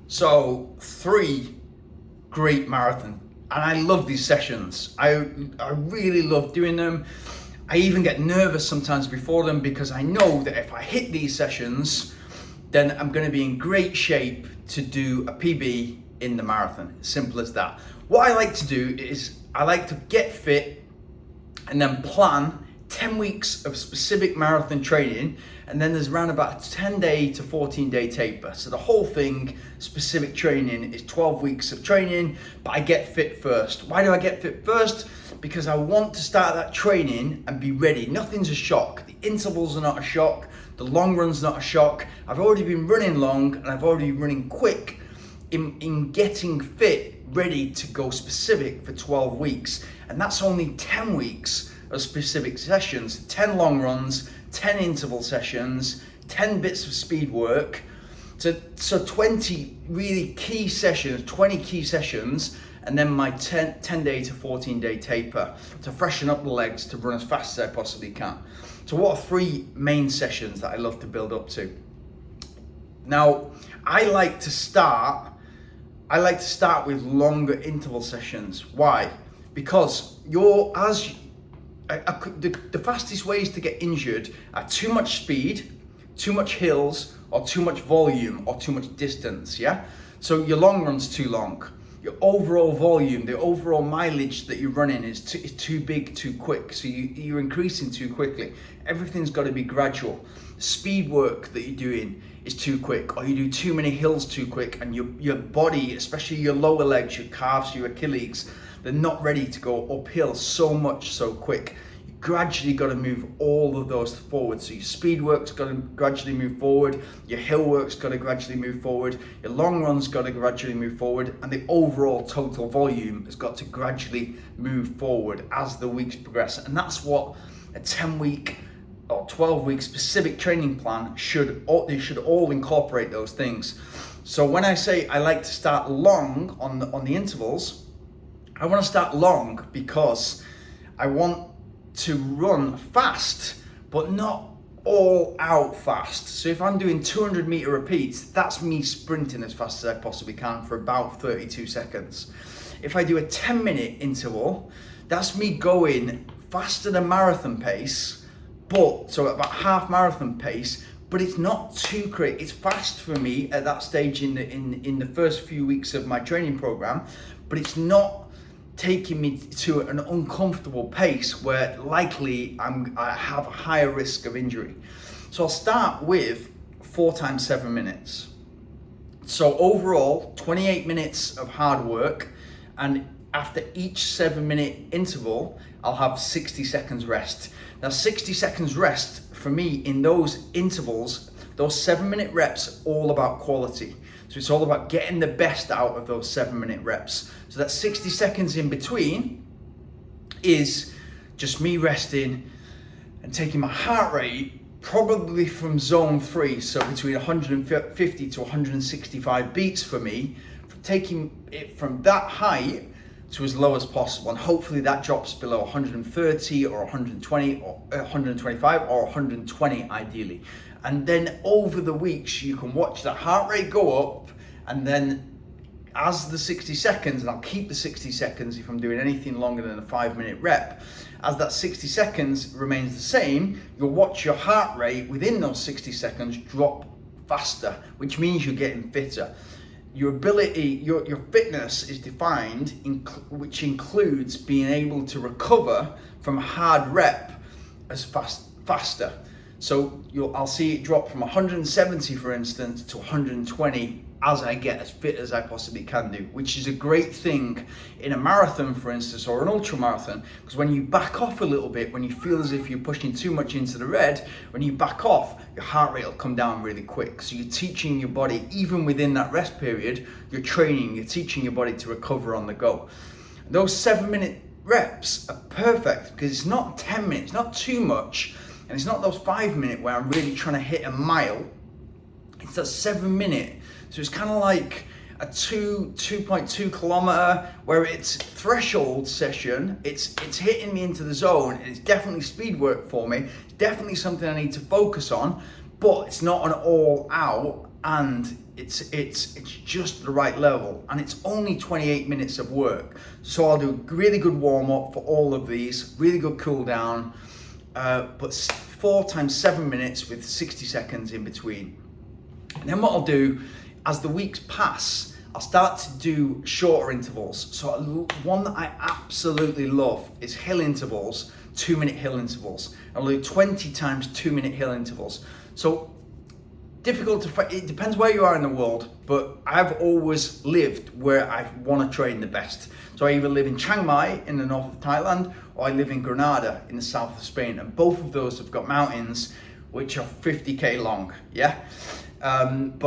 So 3 great marathon, and I love these sessions. I really love doing them. I even get nervous sometimes before them because I know that if I hit these sessions, then I'm going to be in great shape to do a PB in the marathon. Simple as that. What I like to do is I like to get fit and then plan 10 weeks of specific marathon training, and then there's around about a 10-day to 14-day taper. So the whole thing, specific training, is 12 weeks of training, but I get fit first. Why do I get fit first? Because I want to start that training and be ready. Nothing's a shock. The intervals are not a shock. The long run's not a shock. I've already been running long and I've already been running quick in getting fit, ready to go specific for 12 weeks. And that's only 10 weeks of specific sessions, 10 long runs, 10 interval sessions, 10 bits of speed work. So 20 really key sessions, 20 key sessions, and then my 10-day to 14-day taper to freshen up the legs to run as fast as I possibly can. So what are 3 main sessions that I love to build up to? Now, I like to start with longer interval sessions. Why? Because the fastest ways to get injured are too much speed, too much hills, or too much volume, or too much distance, yeah? So your long run's too long. Your overall volume, the overall mileage that you're running is too big, too quick. So you're increasing too quickly. Everything's got to be gradual. Speed work that you're doing is too quick, or you do too many hills too quick, and your body, especially your lower legs, your calves, your Achilles, they're not ready to go uphill so quick. You gradually got to move all of those forward. So your speed work's got to gradually move forward, your hill work's got to gradually move forward, your long run's got to gradually move forward, and the overall total volume has got to gradually move forward as the weeks progress. And that's what a 10-week or 12-week specific training plan should all incorporate those things. So when I say I like to start long on the intervals, I want to start long because I want to run fast, but not all out fast. So if I'm doing 200 meter repeats, that's me sprinting as fast as I possibly can for about 32 seconds. If I do a 10-minute interval, that's me going faster than marathon pace, so about half marathon pace, but it's not too crazy. It's fast for me at that stage in the first few weeks of my training program, but it's not taking me to an uncomfortable pace where likely I have a higher risk of injury. So I'll start with 4 times 7 minutes. So overall, 28 minutes of hard work, and after each 7-minute interval, I'll have 60 seconds rest. Now 60 seconds rest for me in those intervals, those 7-minute reps, all about quality. So it's all about getting the best out of those 7-minute reps. So that 60 seconds in between is just me resting and taking my heart rate probably from zone 3, so between 150 to 165 beats for me, taking it from that height to as low as possible, and hopefully that drops below 130 or 120 or 125 or 120 ideally. And then over the weeks you can watch that heart rate go up, and then as the 60 seconds, and I'll keep the 60 seconds if I'm doing anything longer than a 5-minute rep, as that 60 seconds remains the same, you'll watch your heart rate within those 60 seconds drop faster, which means you're getting fitter. Your ability, your fitness is defined, which includes being able to recover from a hard rep as faster. So I'll see it drop from 170, for instance, to 120 as I get as fit as I possibly can do, which is a great thing in a marathon, for instance, or an ultra marathon, because when you back off a little bit, when you feel as if you're pushing too much into the red, when you back off, your heart rate will come down really quick. So you're teaching your body, even within that rest period, you're teaching your body to recover on the go. Those 7-minute reps are perfect because it's not 10 minutes, not too much, and it's not those 5-minute where I'm really trying to hit a mile. It's that 7-minute. So it's kind of like a 2.2 kilometer where it's threshold session. It's hitting me into the zone, and it's definitely speed work for me. It's definitely something I need to focus on, but it's not an all out, and it's just the right level, and it's only 28 minutes of work. So I'll do a really good warm up for all of these, really good cool down, but 4 times 7 minutes with 60 seconds in between. And then what I'll do as the weeks pass, I'll start to do shorter intervals. So one that I absolutely love is hill intervals, 2-minute hill intervals. I'll do 20 times 2-minute hill intervals. So difficult to find, it depends where you are in the world, but I've always lived where I want to train the best. So I either live in Chiang Mai in the north of Thailand, or I live in Granada in the south of Spain, and both of those have got mountains which are 50k long, yeah? And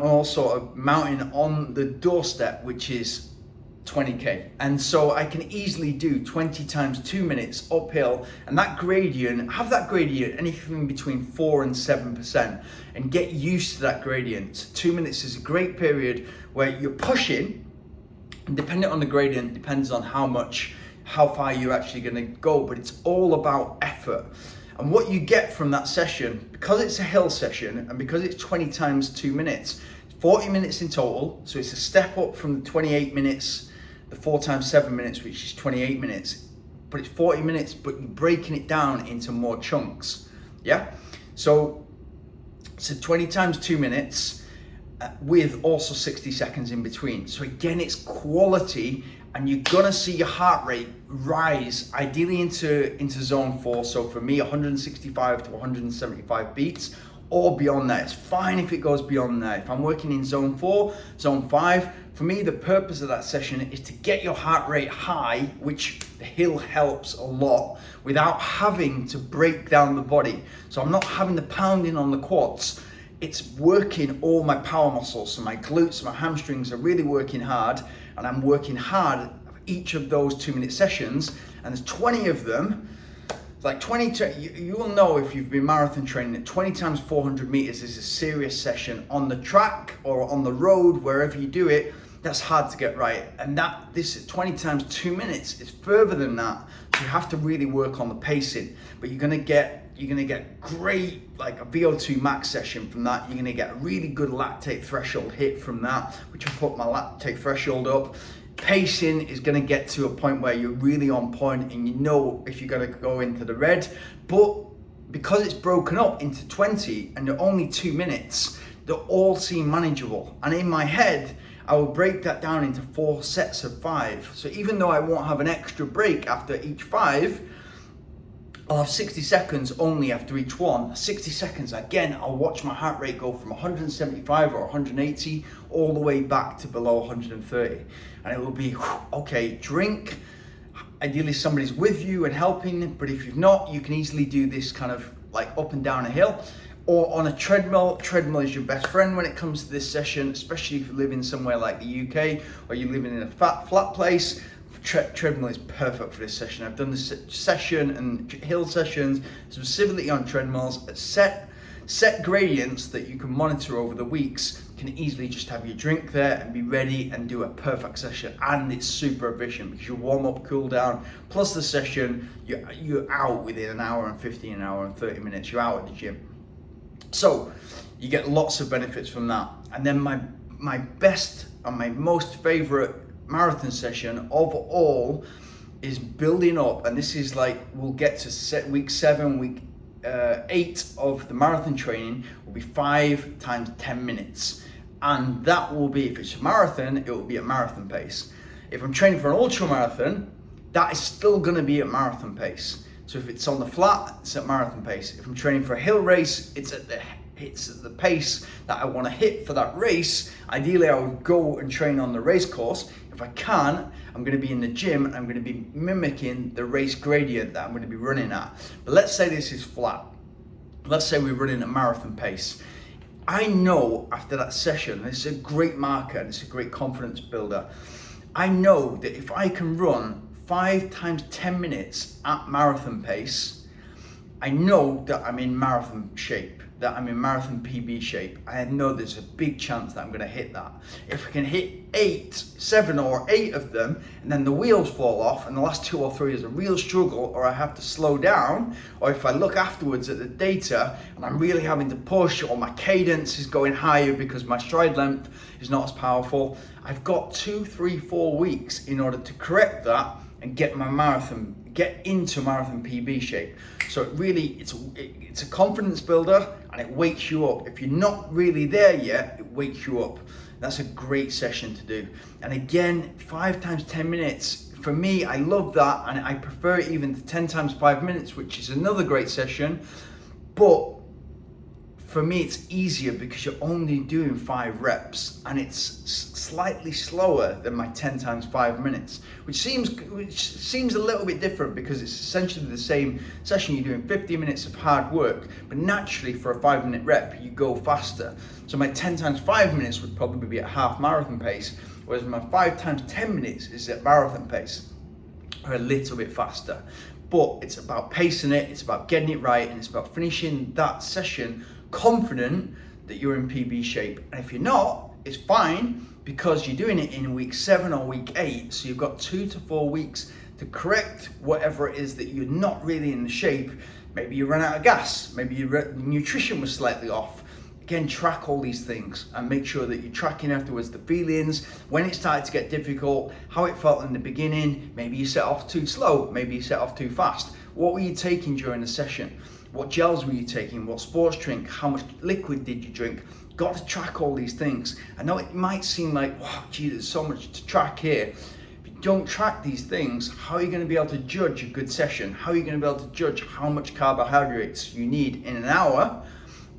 also a mountain on the doorstep which is 20k, and so I can easily do 20 times 2 minutes uphill, and that gradient, have that gradient anything between 4 and 7%, and get used to that gradient. 2 minutes is a great period where you're pushing, and depending on the gradient, depends on how far you're actually going to go, but it's all about effort. And what you get from that session, because it's a hill session and because it's 20 times 2 minutes, 40 minutes in total, so it's a step up from the 28 minutes, the 4 times 7 minutes, which is 28 minutes, but it's 40 minutes, but you're breaking it down into more chunks, yeah? So 20 times 2 minutes with also 60 seconds in between. So again, it's quality, and you're gonna see your heart rate rise, ideally into zone 4. So for me, 165 to 175 beats, or beyond that. It's fine if it goes beyond that. If I'm working in zone 4, zone 5, for me, the purpose of that session is to get your heart rate high, which the hill helps a lot, without having to break down the body. So I'm not having the pounding on the quads. It's working all my power muscles. So my glutes, my hamstrings are really working hard, and I'm working hard each of those 2-minute sessions, and there's 20 of them. Like 20, you will know if you've been marathon training that 20 times 400 meters is a serious session on the track or on the road, wherever you do it. That's hard to get right, and this is 20 times 2 minutes is further than that. So you have to really work on the pacing, but you're gonna get great, like a VO2 max session from that. You're gonna get a really good lactate threshold hit from that, which will put my lactate threshold up. Pacing is going to get to a point where you're really on point, and you know if you're going to go into the red. But because it's broken up into 20 and they're only 2 minutes, they all seem manageable. And in my head, I will break that down into 4 sets of 5. So even though I won't have an extra break after each 5, I'll have 60 seconds only after each one. 60 seconds, again, I'll watch my heart rate go from 175 or 180 all the way back to below 130. And it will be, okay, drink. Ideally somebody's with you and helping, but if you've not, you can easily do this kind of like up and down a hill. Or on a treadmill. Treadmill is your best friend when it comes to this session, especially if you live in somewhere like the UK or you're living in a flat place. Treadmill is perfect for this session. I've done this session and hill sessions specifically on treadmills at set gradients that you can monitor over the weeks. You can easily just have your drink there and be ready and do a perfect session. And it's super efficient because you warm up, cool down, plus the session, you're out within an hour and 15, an hour and 30 minutes. You're out at the gym. So you get lots of benefits from that. And then my best and my most favorite marathon session of all is building up, and this is like, we'll get to week 7, week 8 of the marathon training will be 5 times 10 minutes. And that will be, if it's a marathon, it will be at marathon pace. If I'm training for an ultra marathon, that is still going to be at marathon pace. So if it's on the flat, it's at marathon pace. If I'm training for a hill race, it's at the pace that I want to hit for that race. Ideally, I would go and train on the race course. If I can, I'm going to be in the gym and I'm going to be mimicking the race gradient that I'm going to be running at. But let's say this is flat. Let's say we're running at marathon pace. I know after that session, this is a great marker and it's a great confidence builder. I know that if I can run 5 times 10 minutes at marathon pace, I know that I'm in marathon shape, that I'm in marathon PB shape. I know there's a big chance that I'm going to hit that. If I can hit 7 or 8 of them, and then the wheels fall off, and the last 2 or 3 is a real struggle, or I have to slow down, or if I look afterwards at the data and I'm really having to push, or my cadence is going higher because my stride length is not as powerful, I've got 2, 3, 4 weeks in order to correct that and get into marathon PB shape. So it's a confidence builder, and it wakes you up. If you're not really there yet, it wakes you up. That's a great session to do. And again, 5 times 10 minutes. For me, I love that, and I prefer it even to 10 times 5 minutes, which is another great session. But for me, it's easier because you're only doing 5 reps, and it's slightly slower than my 10 times 5 minutes, which seems a little bit different because it's essentially the same session. You're doing 50 minutes of hard work, but naturally for a 5-minute rep, you go faster. So my 10 times 5 minutes would probably be at half marathon pace, whereas my 5 times 10 minutes is at marathon pace, or a little bit faster. But it's about pacing it, it's about getting it right, and it's about finishing that session confident that you're in PB shape. And if you're not, it's fine, because you're doing it in week 7 or week 8, so you've got 2 to 4 weeks to correct whatever it is that you're not really in the shape. Maybe you ran out of gas, maybe your nutrition was slightly off. Again, track all these things and make sure that you're tracking afterwards the feelings, when it started to get difficult, how it felt in the beginning. Maybe you set off too slow, maybe you set off too fast. What were you taking during the session? What gels were you taking? What sports drink? How much liquid did you drink? Got to track all these things. I know it might seem like, wow, gee, there's so much to track here. If you don't track these things, how are you going to be able to judge a good session? How are you going to be able to judge how much carbohydrates you need in an hour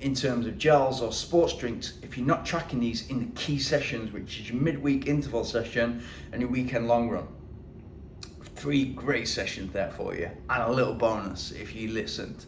in terms of gels or sports drinks if you're not tracking these in the key sessions, which is your midweek interval session and your weekend long run? 3 great sessions there for you, and a little bonus if you listened.